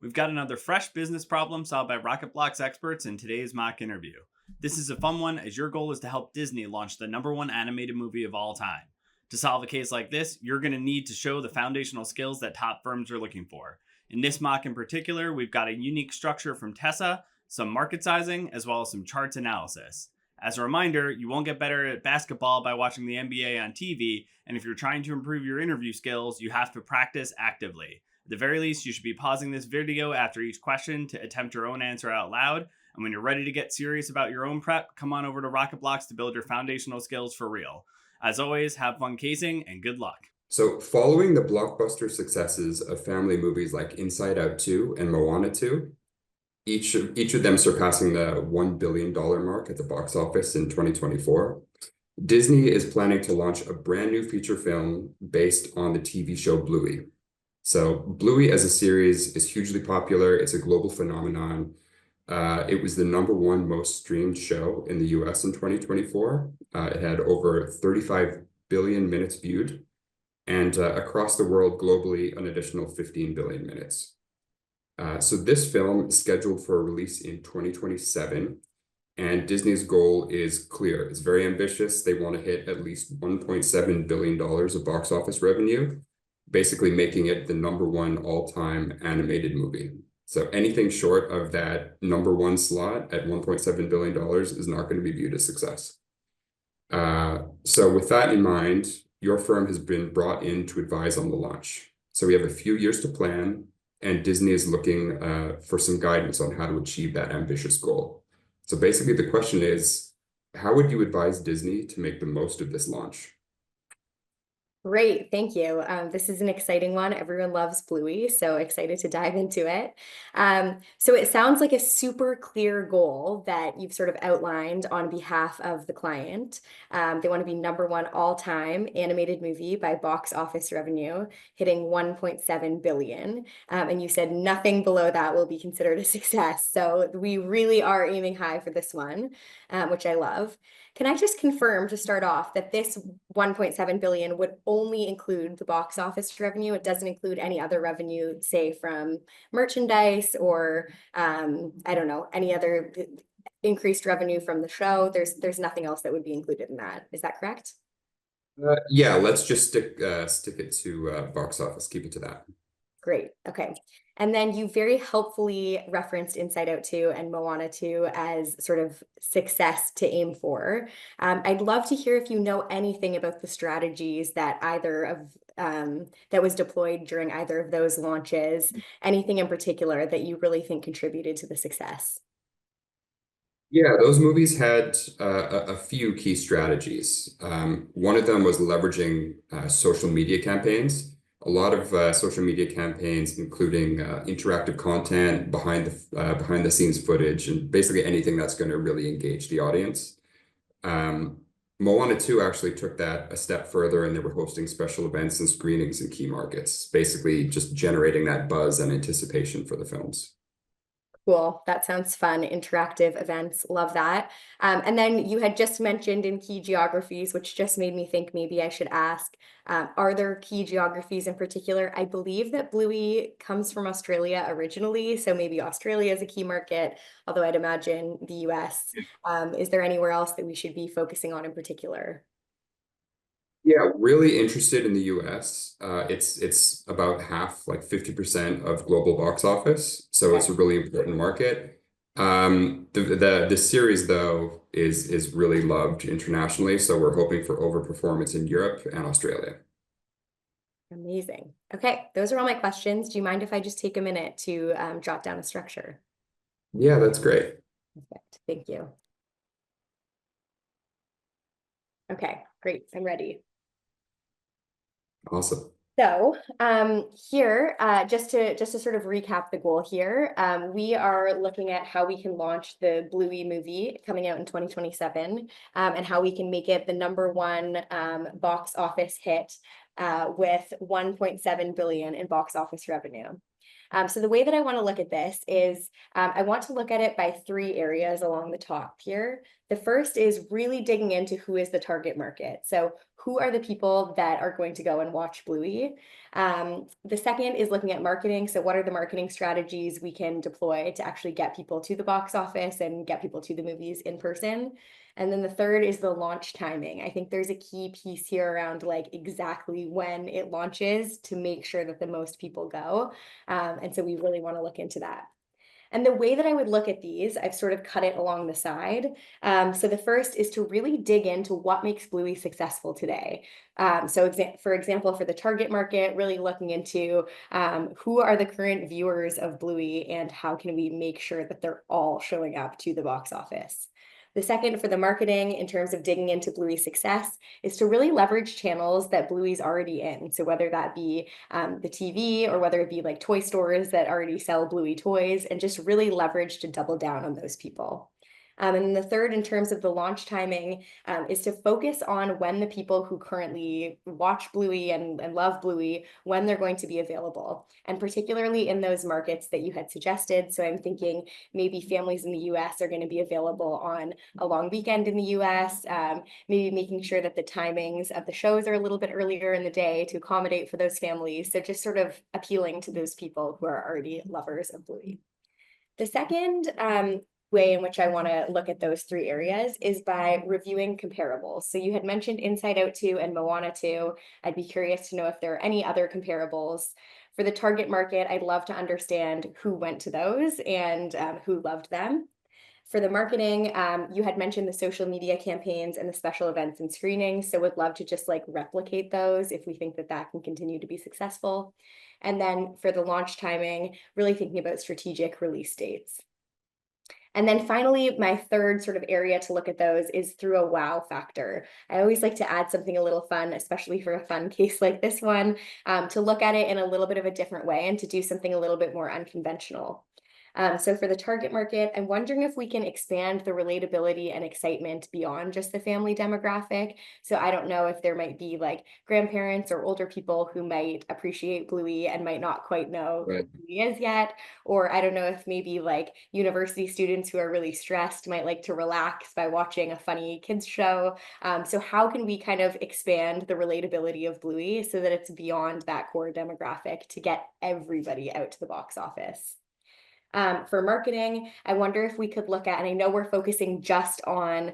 We've got another fresh business problem solved by Rocketblock's experts in today's mock interview. This is a fun one, as your goal is to help Disney launch the #1 animated movie of all time. To solve a case like this, you're going to need to show the foundational skills that top firms are looking for. In this mock in particular, we've got a unique structure from Tessa, some market sizing, as well as some charts analysis. As a reminder, you won't get better at basketball by watching the NBA on TV, and if you're trying to improve your interview skills, you have to practice actively. At the very least, you should be pausing this video after each question to attempt your own answer out loud. And when you're ready to get serious about your own prep, come on over to Rocketblocks to build your foundational skills for real. As always, have fun casing and good luck. So following the blockbuster successes of family movies like Inside Out 2 and Moana 2, each of them surpassing the $1 billion mark at the box office in 2024, Disney is planning to launch a brand new feature film based on the TV show Bluey. So Bluey as a series is hugely popular. It's a global phenomenon. It was the #1 most streamed show in the US in 2024. It had over 35 billion minutes viewed, and across the world globally, an additional 15 billion minutes. So this film is scheduled for a release in 2027, and Disney's goal is clear. It's very ambitious. They want to hit at least $1.7 billion of box office revenue, basically making it the #1 all-time animated movie. So anything short of that #1 slot at $1.7 billion is not going to be viewed as success. So with that in mind, your firm has been brought in to advise on the launch. So we have a few years to plan, and Disney is looking for some guidance on how to achieve that ambitious goal. So basically the question is, how would you advise Disney to make the most of this launch? Great, thank you. This is an exciting one. Everyone loves Bluey, so excited to dive into it. So it sounds like a super clear goal that you've sort of outlined on behalf of the client. They want to be #1 all-time animated movie by box office revenue, hitting 1.7 billion. And you said nothing below that will be considered a success. So we really are aiming high for this one, which I love. Can I just confirm to start off that this 1.7 billion would only include the box office revenue? It doesn't include any other revenue, say from merchandise or I don't know, any other increased revenue from the show. There's nothing else that would be included in that. Is that correct? Yeah, let's just stick it to box office. Keep it to that. Great. Okay. And then you very helpfully referenced Inside Out 2 and Moana 2 as sort of success to aim for. I'd love to hear if you know anything about the strategies that either of that was deployed during either of those launches, anything in particular that you really think contributed to the success. Yeah, those movies had a few key strategies. One of them was leveraging social media campaigns. A lot of social media campaigns, including interactive content, behind the scenes footage, and basically anything that's going to really engage the audience. Moana 2 actually took that a step further, and they were hosting special events and screenings in key markets, basically just generating that buzz and anticipation for the films. Cool. That sounds fun. Interactive events. Love that. And then you had just mentioned in key geographies, which just made me think maybe I should ask, are there key geographies in particular? I believe that Bluey comes from Australia originally, so maybe Australia is a key market, although I'd imagine the US. Is there anywhere else that we should be focusing on in particular? Yeah, really interested in the US. It's about half, like 50% of global box office. So it's a really important market. The series though is really loved internationally. So we're hoping for overperformance in Europe and Australia. Amazing. Okay, those are all my questions. Do you mind if I just take a minute to jot down a structure? Yeah, that's great. Perfect. Thank you. Okay, great. I'm ready. Awesome. So here, just to sort of recap the goal here, we are looking at how we can launch the Bluey movie coming out in 2027, and how we can make it the #1 box office hit with 1.7 billion in box office revenue. So the way that I want to look at this is I want to look at it by three areas along the top here. The first is really digging into who is the target market. So who are the people that are going to go and watch Bluey? The second is looking at marketing. So what are the marketing strategies we can deploy to actually get people to the box office and get people to the movies in person? And then the third is the launch timing. I think there's a key piece here around like exactly when it launches to make sure that the most people go. And so we really want to look into that. And the way that I would look at these, I've sort of cut it along the side. So the first is to really dig into what makes Bluey successful today. For example, for the target market, really looking into who are the current viewers of Bluey and how can we make sure that they're all showing up to the box office. The second for the marketing in terms of digging into Bluey's success is to really leverage channels that Bluey's already in. So whether that be the TV or whether it be like toy stores that already sell Bluey toys, and just really leverage to double down on those people. And then the third, in terms of the launch timing, is to focus on when the people who currently watch Bluey and love Bluey, when they're going to be available. And particularly in those markets that you had suggested. So I'm thinking maybe families in the US are going to be available on a long weekend in the US, maybe making sure that the timings of the shows are a little bit earlier in the day to accommodate for those families. So just sort of appealing to those people who are already lovers of Bluey. The second way in which I want to look at those three areas is by reviewing comparables. So you had mentioned Inside Out 2 and Moana 2. I'd be curious to know if there are any other comparables. For the target market, I'd love to understand who went to those and who loved them. For the marketing, you had mentioned the social media campaigns and the special events and screenings. So would love to just like replicate those if we think that that can continue to be successful. And then for the launch timing, really thinking about strategic release dates. And then finally, my third sort of area to look at those is through a wow factor. I always like to add something a little fun, especially for a fun case like this one, to look at it in a little bit of a different way and to do something a little bit more unconventional. So for the target market, I'm wondering if we can expand the relatability and excitement beyond just the family demographic. So I don't know if there might be like grandparents or older people who might appreciate Bluey and might not quite know who Bluey is yet. Or I don't know if maybe like university students who are really stressed might like to relax by watching a funny kids show. So how can we kind of expand the relatability of Bluey so that it's beyond that core demographic to get everybody out to the box office? For marketing, I wonder if we could look at, and I know we're focusing just on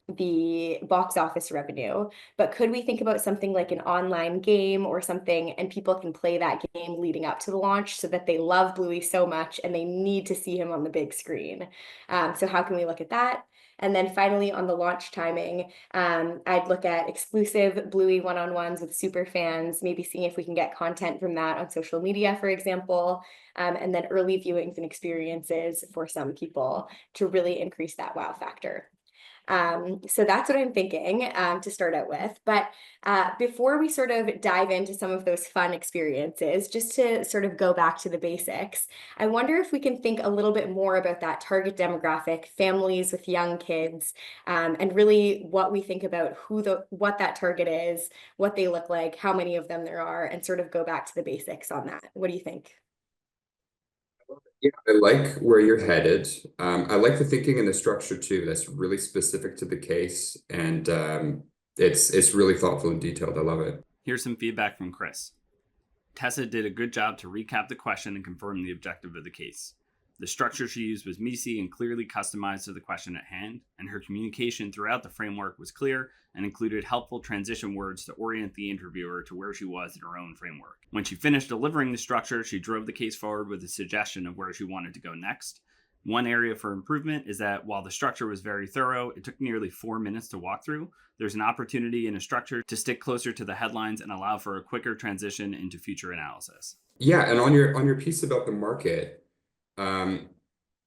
the box office revenue, but could we think about something like an online game or something, and people can play that game leading up to the launch so that they love Bluey so much and they need to see him on the big screen? So how can we look at that? And then finally, on the launch timing, I'd look at exclusive Bluey one-on-ones with super fans, maybe seeing if we can get content from that on social media, for example, and then early viewings and experiences for some people to really increase that wow factor. So that's what I'm thinking to start out with. But before we sort of dive into some of those fun experiences, just to sort of go back to the basics, I wonder if we can think a little bit more about that target demographic, families with young kids, and really what we think about what that target is, what they look like, how many of them there are, and sort of go back to the basics on that. What do you think? Yeah, I like where you're headed. I like the thinking and the structure too. That's really specific to the case, and it's really thoughtful and detailed. I love it. Here's some feedback from Chris. Tessa did a good job to recap the question and confirm the objective of the case. The structure she used was meaty and clearly customized to the question at hand, and her communication throughout the framework was clear and included helpful transition words to orient the interviewer to where she was in her own framework. When she finished delivering the structure, she drove the case forward with a suggestion of where she wanted to go next. One area for improvement is that while the structure was very thorough, it took nearly 4 minutes to walk through. There's an opportunity in a structure to stick closer to the headlines and allow for a quicker transition into future analysis. Yeah, and on your piece about the market,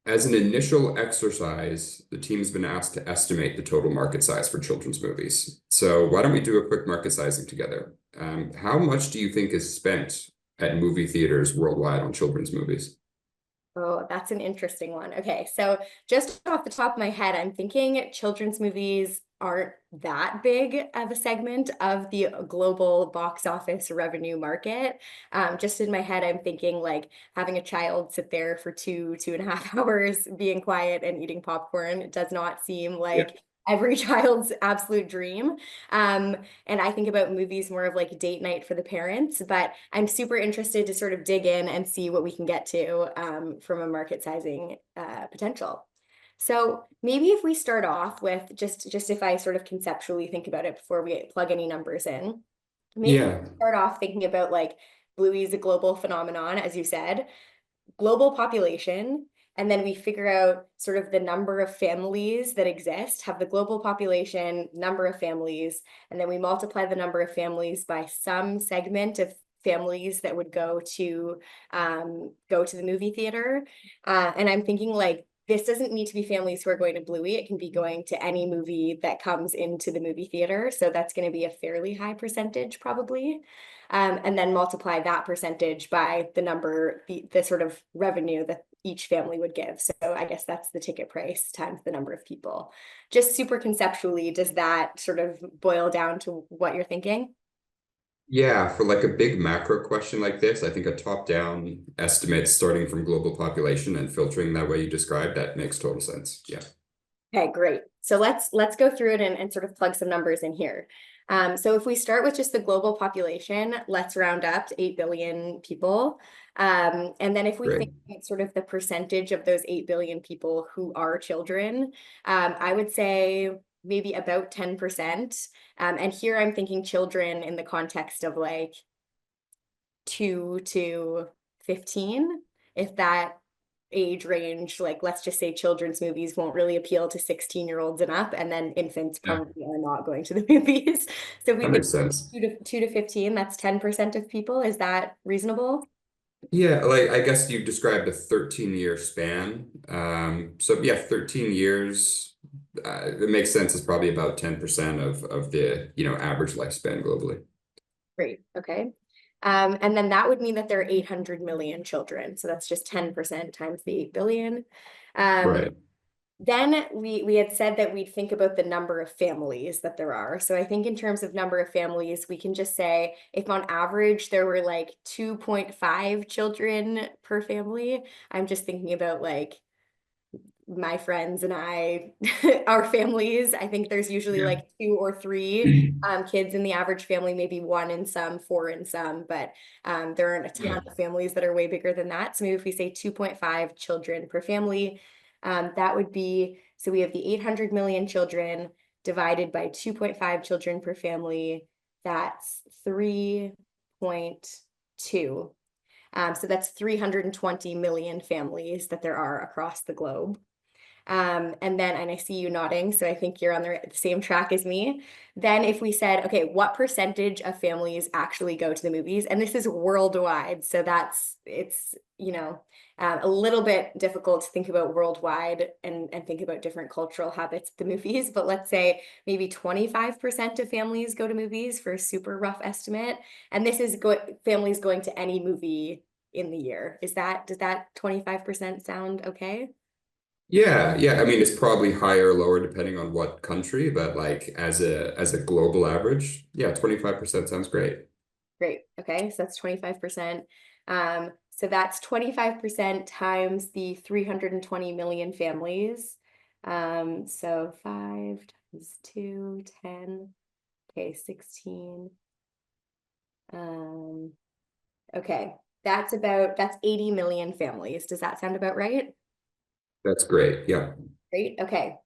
as an initial exercise, the team's been asked to estimate the total market size for children's movies. So why don't we do a quick market sizing together? How much do you think is spent at movie theaters worldwide on children's movies? Oh, that's an interesting one. Okay, so just off the top of my head, I'm thinking children's movies aren't that big of a segment of the global box office revenue market. Just in my head, I'm thinking like having a child sit there for 2.5 hours, being quiet and eating popcorn. It does not seem like every child's absolute dream. And I think about movies more of like a date night for the parents, but I'm super interested to sort of dig in and see what we can get to from a market sizing potential. So maybe if we start off with just if I sort of conceptually think about it before we plug any numbers in, maybe Yeah. start off thinking about like Bluey is a global phenomenon, as you said, global population, and then we figure out sort of the number of families that exist, have the global population, number of families, and then we multiply the number of families by some segment of families that would go to the movie theater. And I'm thinking like this doesn't need to be families who are going to Bluey. It can be going to any movie that comes into the movie theater. So that's going to be a fairly high percentage probably. And then multiply that percentage by the number, the sort of revenue that each family would give. So I guess that's the ticket price times the number of people. Just super conceptually, does that sort of boil down to what you're thinking? Yeah, for like a big macro question like this, I think a top-down estimate starting from global population and filtering that way you described, that makes total sense. Yeah. Okay, great. So let's go through it and sort of plug some numbers in here. So if we start with just the global population, let's round up to 8 billion people. And then if we Great. think about sort of the percentage of those 8 billion people who are children, I would say maybe about 10%. And here I'm thinking children in the context of like 2 to 15, if that age range, like let's just say children's movies won't really appeal to 16-year-olds and up, and then infants Yeah, probably are not going to the movies. So we that think makes sense. 2 to 15, that's 10% of people. Is that reasonable? Yeah, like I guess you described a 13-year span. So yeah, 13 years, it makes sense. It's probably about 10% of the, average lifespan globally. Great. Okay. And then that would mean that there are 800 million children. So that's just 10% times the 8 billion. Um, Right. Then we had said that we'd think about the number of families that there are. So I think in terms of number of families, we can just say if on average there were like 2.5 children per family, I'm just thinking about like my friends and I, our families. I think there's usually Yeah. like 2 or 3 kids in the average family, maybe 1 in some, 4 in some, but there aren't a ton Yeah. of families that are way bigger than that. So maybe if we say 2.5 children per family, that would be, so we have the 800 million children divided by 2.5 children per family. That's 3.2. So that's 320 million families that there are across the globe. And I see you nodding, so I think you're on the same track as me. Then if we said, okay, what percentage of families actually go to the movies? And this is worldwide, so it's a little bit difficult to think about worldwide and think about different cultural habits at the movies. But let's say maybe 25% of families go to movies for a super rough estimate. And this is families going to any movie in the year. Does that 25% sound okay? Yeah, yeah. I mean, it's probably higher or lower depending on what country, but like as a global average, yeah, 25% sounds great. Great. Okay, so that's 25%. So that's 25% times the 320 million families. So 5 times 2, 10. Okay, 16. Okay, that's 80 million families. Does that sound about right? That's great. Yeah. Great. Okay.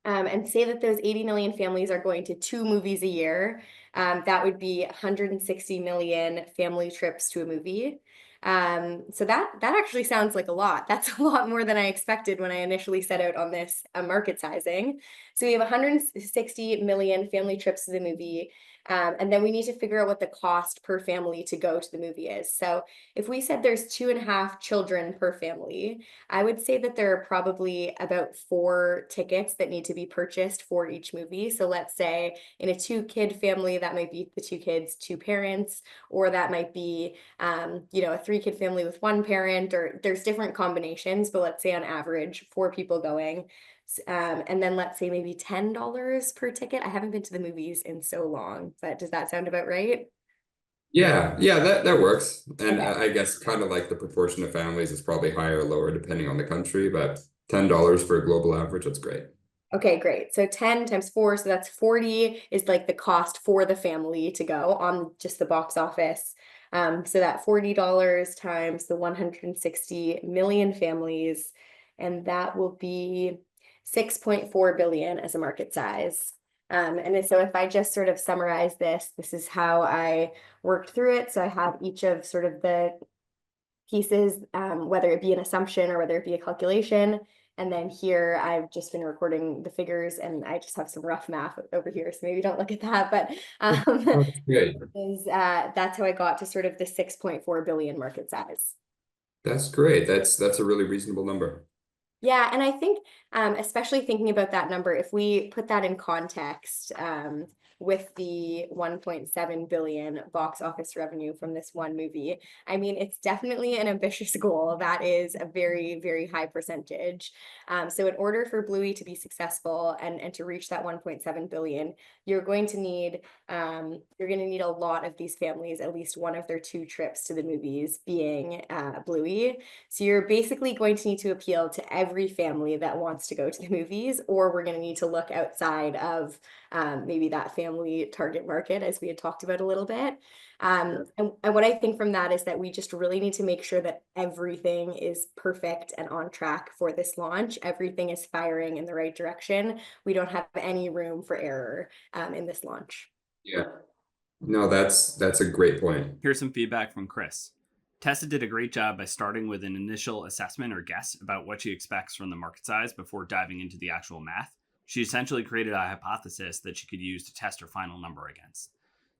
And say that those 80 million families are going to 2 movies a year. That would be 160 million family trips to a movie. So that actually sounds like a lot. That's a lot more than I expected when I initially set out on this market sizing. So we have 160 million family trips to the movie. And then we need to figure out what the cost per family to go to the movie is. So if we said there's 2.5 children per family, I would say that there are probably about 4 tickets that need to be purchased for each movie. So let's say in a 2-kid family, that might be the 2 kids, 2 parents, or that might be, a 3-kid family with 1 parent, or there's different combinations, but let's say on average, 4 people going. And then let's say maybe $10 per ticket. I haven't been to the movies in so long, but does that sound about right? Yeah, that works. And Okay. I guess kind of like the proportion of families is probably higher or lower depending on the country, but $10 for a global average, that's great. Okay, great. So 10 times 4, so that's 40 is like the cost for the family to go on just the box office. So that $40 times the 160 million families, and that will be 6.4 billion as a market size. And so if I just sort of summarize this, this is how I worked through it. So I have each of sort of the pieces, whether it be an assumption or whether it be a calculation. And then here I've just been recording the figures and I just have some rough math over here. So maybe don't look at that, but That's great. that's how I got to sort of the 6.4 billion market size. That's great. That's a really reasonable number. Yeah, and I think, especially thinking about that number, if we put that in context, with the 1.7 billion box office revenue from this one movie, I mean, it's definitely an ambitious goal. That is a very, very high percentage. So in order for Bluey to be successful and to reach that 1.7 billion, you're going to need a lot of these families, at least one of their 2 trips to the movies being Bluey. So you're basically going to need to appeal to every family that wants to go to the movies, or we're going to need to look outside of maybe that family target market, as we had talked about a little bit. And what I think from that is that we just really need to make sure that everything is perfect and on track for this launch. Everything is firing in the right direction. We don't have any room for error in this launch. Yeah. No, that's a great point. Here's some feedback from Chris. Tessa did a great job by starting with an initial assessment or guess about what she expects from the market size before diving into the actual math. She essentially created a hypothesis that she could use to test her final number against.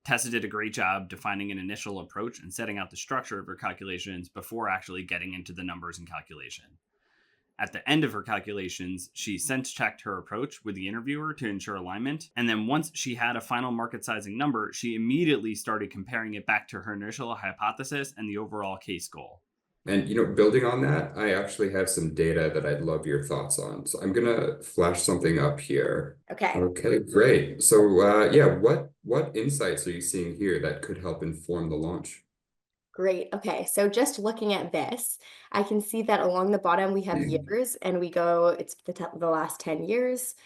Tessa did a great job defining an initial approach and setting out the structure of her calculations before actually getting into the numbers and calculation. At the end of her calculations, she sense checked her approach with the interviewer to ensure alignment, and then once she had a final market sizing number, she immediately started comparing it back to her initial hypothesis and the overall case goal. And building on that, I actually have some data that I'd love your thoughts on. So I'm gonna flash something up here. Okay. Okay, great. So yeah, what insights are you seeing here that could help inform the launch? Great. Okay. So just looking at this, I can see that along the bottom we have years and we go, it's the last 10 years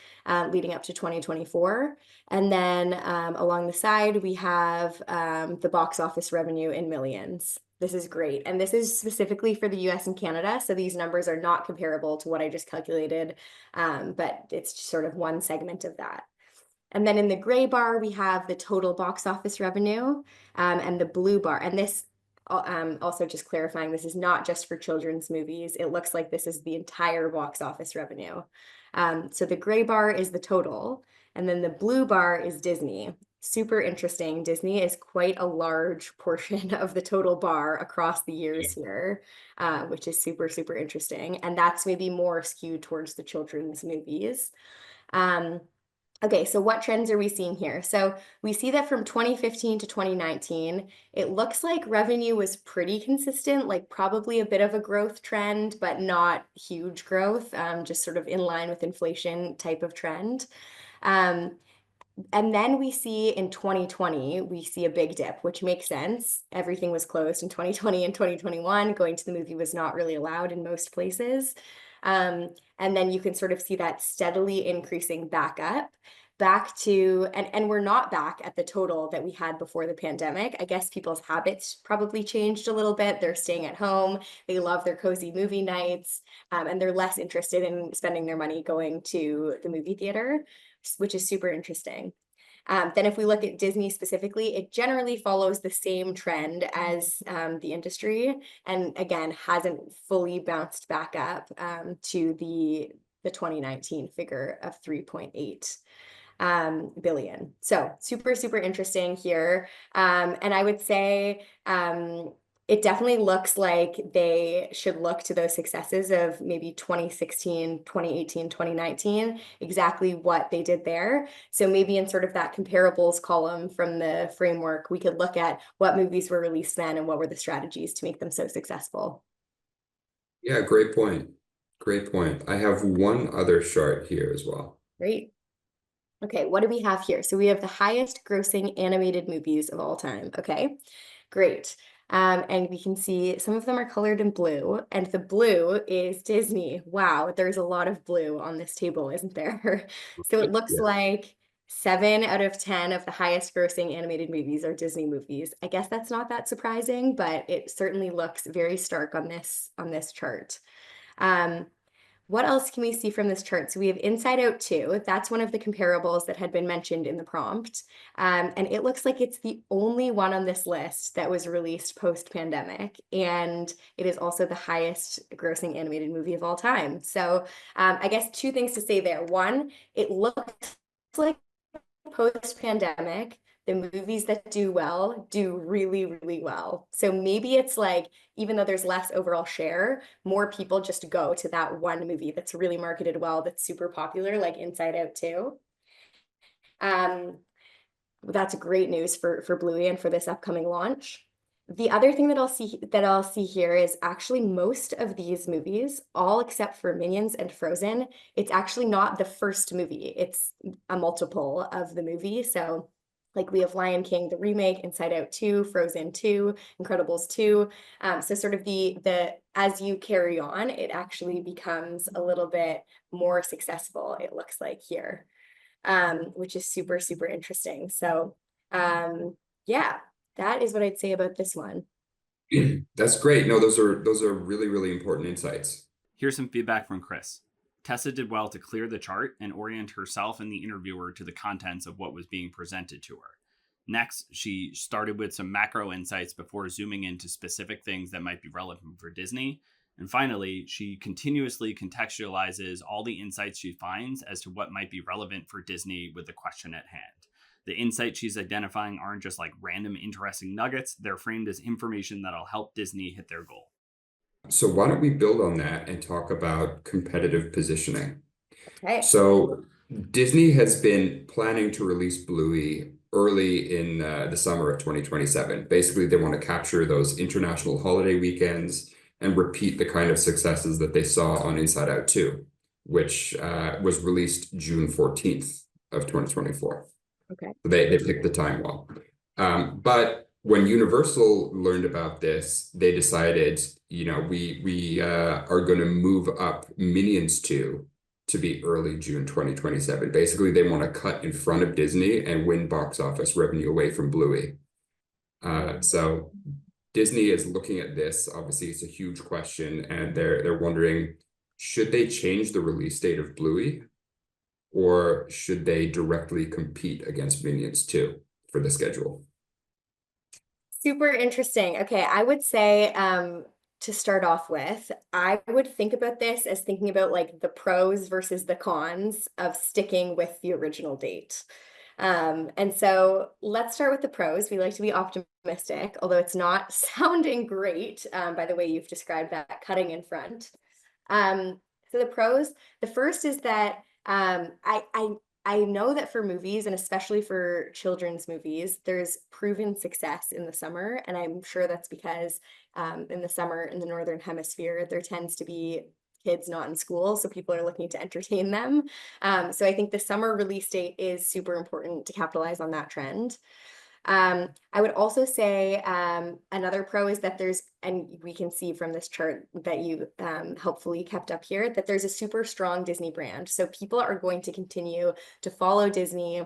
leading up to 2024. And then along the side, we have the box office revenue in millions. This is great. And this is specifically for the US and Canada. So these numbers are not comparable to what I just calculated, but it's sort of one segment of that. And then in the gray bar, we have the total box office revenue and the blue bar. And this also just clarifying, this is not just for children's movies. It looks like this is the entire box office revenue. So the gray bar is the total, and then the blue bar is Disney. Super interesting. Disney is quite a large portion of the total bar across the years here, which is super, super interesting. And that's maybe more skewed towards the children's movies. Okay, so what trends are we seeing here? So we see that from 2015 to 2019, it looks like revenue was pretty consistent, like probably a bit of a growth trend, but not huge growth, just sort of in line with inflation type of trend. And then we see in 2020, we see a big dip, which makes sense. Everything was closed in 2020 and 2021. Going to the movie was not really allowed in most places. And then you can sort of see that steadily increasing back to, and we're not back at the total that we had before the pandemic. I guess people's habits probably changed a little bit. They're staying at home. They love their cozy movie nights, and they're less interested in spending their money going to the movie theater, which is super interesting. Then if we look at Disney specifically, it generally follows the same trend as the industry, and again, hasn't fully bounced back up to the 2019 figure of 3.8 billion. So super, super interesting here. And I would say it definitely looks like they should look to those successes of maybe 2016, 2018, 2019, exactly what they did there. So maybe in sort of that comparables column from the framework, we could look at what movies were released then and what were the strategies to make them so successful. Yeah, great point. Great point. I have one other chart here as well. Great. Okay, what do we have here? So we have the highest grossing animated movies of all time. Okay, great. And we can see some of them are colored in blue, and the blue is Disney. Wow, there's a lot of blue on this table, isn't there? So it looks Yeah. like 7 out of 10 of the highest grossing animated movies are Disney movies. I guess that's not that surprising, but it certainly looks very stark on this chart. Um, what else can we see from this chart? So we have Inside Out 2. That's one of the comparables that had been mentioned in the prompt. And it looks like it's the only one on this list that was released post-pandemic. And it is also the highest grossing animated movie of all time. So I guess two things to say there. One, it looks like post-pandemic, the movies that do well do really, really well. So maybe it's like, even though there's less overall share, more people just go to that one movie that's really marketed well, that's super popular, like Inside Out 2. That's great news for Bluey and for this upcoming launch. The other thing that I'll see here is actually most of these movies, all except for Minions and Frozen, it's actually not the first movie. It's a multiple of the movie. So like we have Lion King, the remake, Inside Out 2, Frozen 2, Incredibles 2. So sort of the as you carry on, it actually becomes a little bit more successful, it looks like here, which is super, super interesting. So yeah, that is what I'd say about this one. That's great. No, those are really, really important insights. Here's some feedback from Chris. Tessa did well to clear the chart and orient herself and the interviewer to the contents of what was being presented to her. Next, she started with some macro insights before zooming into specific things that might be relevant for Disney. And finally, she continuously contextualizes all the insights she finds as to what might be relevant for Disney with the question at hand. The insights she's identifying aren't just like random interesting nuggets, they're framed as information that'll help Disney hit their goal. So why don't we build on that and talk about competitive positioning? Okay. So Disney has been planning to release Bluey early in the summer of 2027. Basically, they want to capture those international holiday weekends and repeat the kind of successes that they saw on Inside Out 2, which was released June 14th of 2024. Okay. So they picked the time well. But when Universal learned about this, they decided, we are going to move up Minions 2 to be early June 2027. Basically, they want to cut in front of Disney and win box office revenue away from Bluey. So Disney is looking at this. Obviously, it's a huge question, and they're wondering, should they change the release date of Bluey, or should they directly compete against Minions 2 for the schedule? Super interesting. Okay, I would say to start off with, I would think about this as thinking about like the pros versus the cons of sticking with the original date. And so let's start with the pros. We like to be optimistic, although it's not sounding great by the way you've described that cutting in front. So the pros, the first is that I know that for movies, and especially for children's movies, there's proven success in the summer. And I'm sure that's because in the summer in the Northern Hemisphere, there tends to be kids not in school. So people are looking to entertain them. So I think the summer release date is super important to capitalize on that trend. I would also say another pro is that and we can see from this chart that you helpfully kept up here, that there's a super strong Disney brand. So people are going to continue to follow Disney.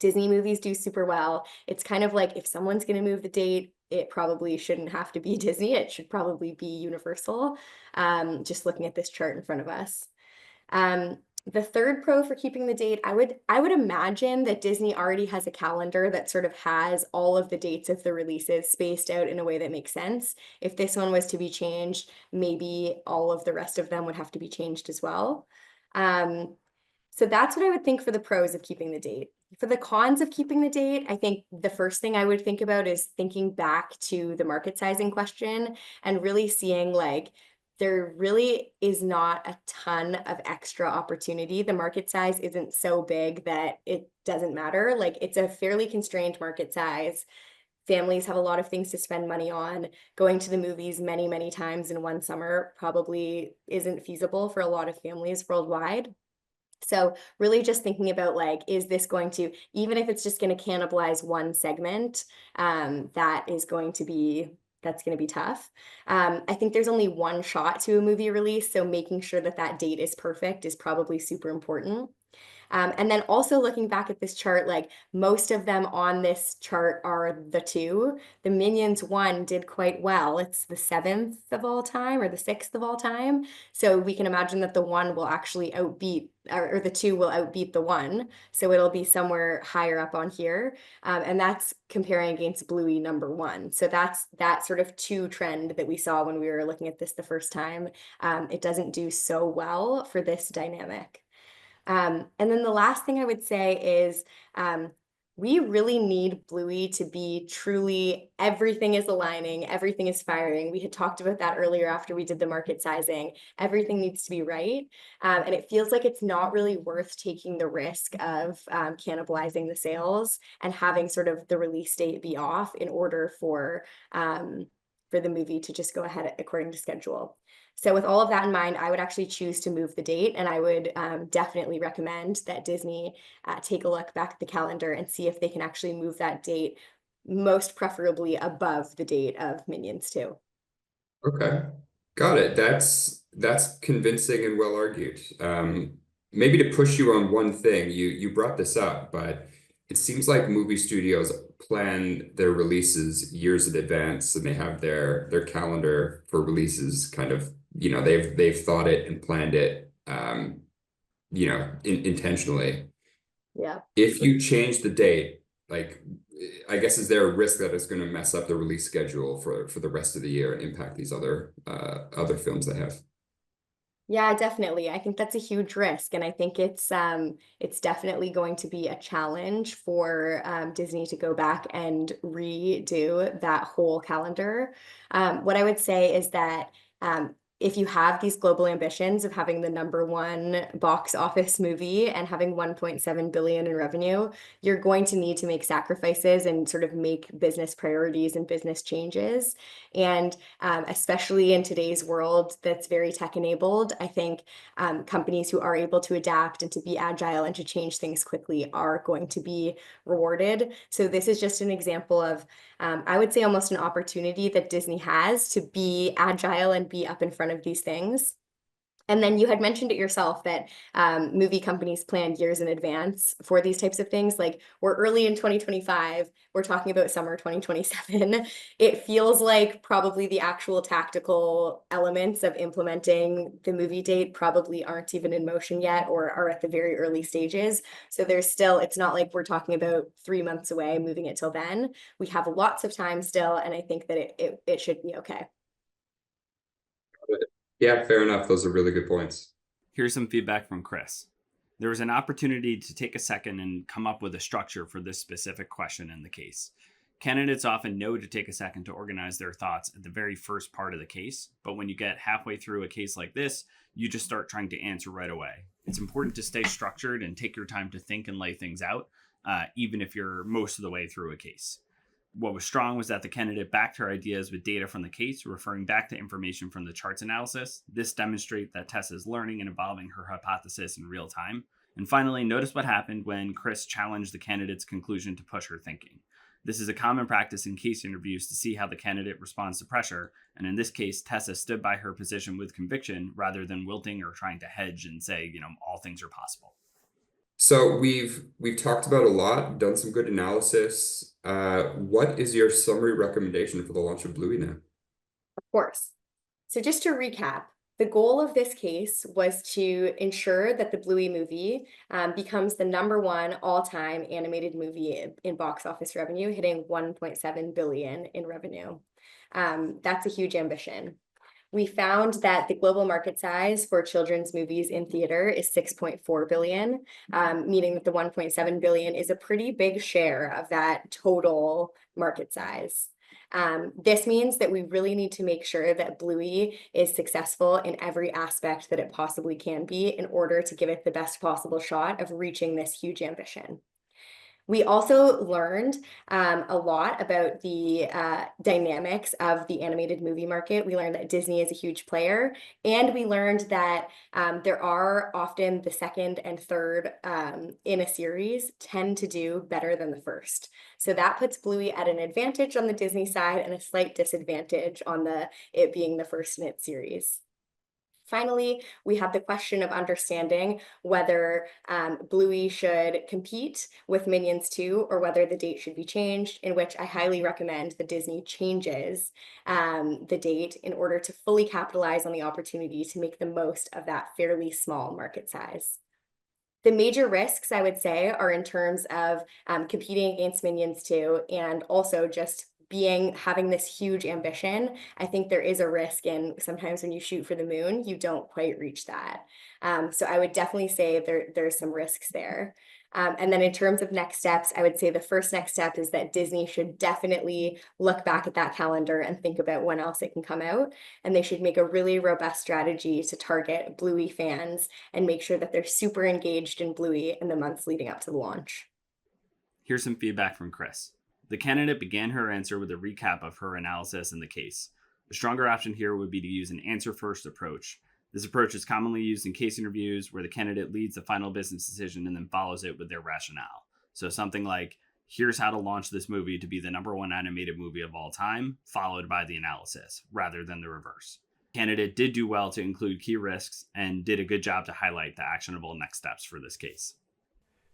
Disney movies do super well. It's kind of like if someone's going to move the date, it probably shouldn't have to be Disney. It should probably be Universal, just looking at this chart in front of us. The third pro for keeping the date, I would imagine that Disney already has a calendar that sort of has all of the dates of the releases spaced out in a way that makes sense. If this one was to be changed, maybe all of the rest of them would have to be changed as well. So that's what I would think for the pros of keeping the date. For the cons of keeping the date, I think the first thing I would think about is thinking back to the market sizing question and really seeing like there really is not a ton of extra opportunity. The market size isn't so big that it doesn't matter. Like it's a fairly constrained market size. families have a lot of things to spend money on. Going to the movies many, many times in one summer probably isn't feasible for a lot of families worldwide. So really just thinking about like, is this going to, even if it's just going to cannibalize one segment, that's going to be tough. I think there's only one shot to a movie release, so making sure that that date is perfect is probably super important. And then also looking back at this chart, like most of them on this chart are the two. The Minions one did quite well. It's the 7th of all time or the 6th of all time. So we can imagine that the one will actually outbeat, or the two will outbeat the one. So it'll be somewhere higher up on here. And that's comparing against Bluey number one. So that's that sort of two trend that we saw when we were looking at this the first time. It doesn't do so well for this dynamic. And then the last thing I would say is we really need Bluey to be truly everything is aligning, everything is firing. We had talked about that earlier after we did the market sizing. Everything needs to be right. And it feels like it's not really worth taking the risk of cannibalizing the sales and having sort of the release date be off in order for the movie to just go ahead according to schedule. So with all of that in mind, I would actually choose to move the date, and I would definitely recommend that Disney take a look back at the calendar and see if they can actually move that date, most preferably above the date of Minions 2. Okay, got it. That's convincing and well argued. Maybe to push you on one thing, you brought this up, but it seems like movie studios plan their releases years in advance, and they have their calendar for releases kind of, they've thought it and planned it, intentionally. Yeah. If you change the date, like, I guess, is there a risk that it's going to mess up the release schedule for the rest of the year and impact these other films they have? Yeah, definitely. I think that's a huge risk, and I think it's definitely going to be a challenge for Disney to go back and redo that whole calendar. What I would say is that if you have these global ambitions of having the number one box office movie and having 1.7 billion in revenue, you're going to need to make sacrifices and sort of make business priorities and business changes. And especially in today's world that's very tech enabled, I think companies who are able to adapt and to be agile and to change things quickly are going to be rewarded. So this is just an example of, I would say, almost an opportunity that Disney has to be agile and be up in front of these things. And then you had mentioned it yourself that movie companies plan years in advance for these types of things. Like, we're early in 2025, we're talking about summer 2027. It feels like probably the actual tactical elements of implementing the movie date probably aren't even in motion yet or are at the very early stages. So there's still, it's not like we're talking about 3 months away, moving it till then. We have lots of time still, and I think that it should be okay. Yeah, fair enough. Those are really good points. Here's some feedback from Chris. There was an opportunity to take a second and come up with a structure for this specific question in the case. Candidates often know to take a second to organize their thoughts at the very first part of the case, but when you get halfway through a case like this, you just start trying to answer right away. It's important to stay structured and take your time to think and lay things out, even if you're most of the way through a case. What was strong was that the candidate backed her ideas with data from the case, referring back to information from the charts analysis. This demonstrates that Tessa is learning and evolving her hypothesis in real time. And finally, notice what happened when Chris challenged the candidate's conclusion to push her thinking. This is a common practice in case interviews to see how the candidate responds to pressure, and in this case, Tessa stood by her position with conviction rather than wilting or trying to hedge and say, all things are possible. So we've talked about a lot, done some good analysis. What is your summary recommendation for the launch of Bluey now? Of course. So just to recap, the goal of this case was to ensure that the Bluey movie becomes the number one all-time animated movie in box office revenue, hitting 1.7 billion in revenue. That's a huge ambition. We found that the global market size for children's movies in theater is 6.4 billion, meaning that the 1.7 billion is a pretty big share of that total market size. This means that we really need to make sure that Bluey is successful in every aspect that it possibly can be in order to give it the best possible shot of reaching this huge ambition. We also learned a lot about the dynamics of the animated movie market. We learned that Disney is a huge player, and we learned that there are often the second and third in a series tend to do better than the first. So that puts Bluey at an advantage on the Disney side and a slight disadvantage on it being the first in its series. Finally, we have the question of understanding whether Bluey should compete with Minions 2 or whether the date should be changed, in which I highly recommend that Disney changes the date in order to fully capitalize on the opportunity to make the most of that fairly small market size. The major risks, I would say, are in terms of competing against Minions 2 and also just having this huge ambition. I think there is a risk in sometimes when you shoot for the moon, you don't quite reach that. So I would definitely say there's some risks there. And then in terms of next steps, I would say the first next step is that Disney should definitely look back at that calendar and think about when else it can come out. And they should make a really robust strategy to target Bluey fans and make sure that they're super engaged in Bluey in the months leading up to the launch. Here's some feedback from Chris. The candidate began her answer with a recap of her analysis in the case. A stronger option here would be to use an answer-first approach. This approach is commonly used in case interviews where the candidate leads the final business decision and then follows it with their rationale. So something like, here's how to launch this movie to be the #1 animated movie of all time, followed by the analysis, rather than the reverse. The candidate did do well to include key risks and did a good job to highlight the actionable next steps for this case.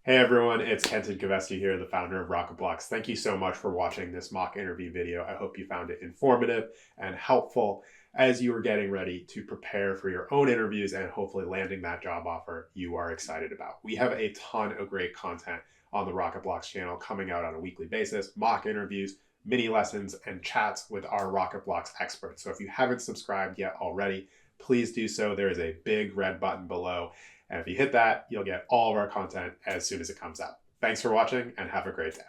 Hey everyone, it's Kenton Kavesky here, the founder of Rocketblocks. Thank you so much for watching this mock interview video. I hope you found it informative and helpful as you are getting ready to prepare for your own interviews and hopefully landing that job offer you are excited about. We have a ton of great content on the Rocketblocks channel coming out on a weekly basis, mock interviews, mini lessons, and chats with our Rocketblocks experts. So if you haven't subscribed yet already, please do so. There is a big red button below. And if you hit that, you'll get all of our content as soon as it comes out. Thanks for watching and have a great day.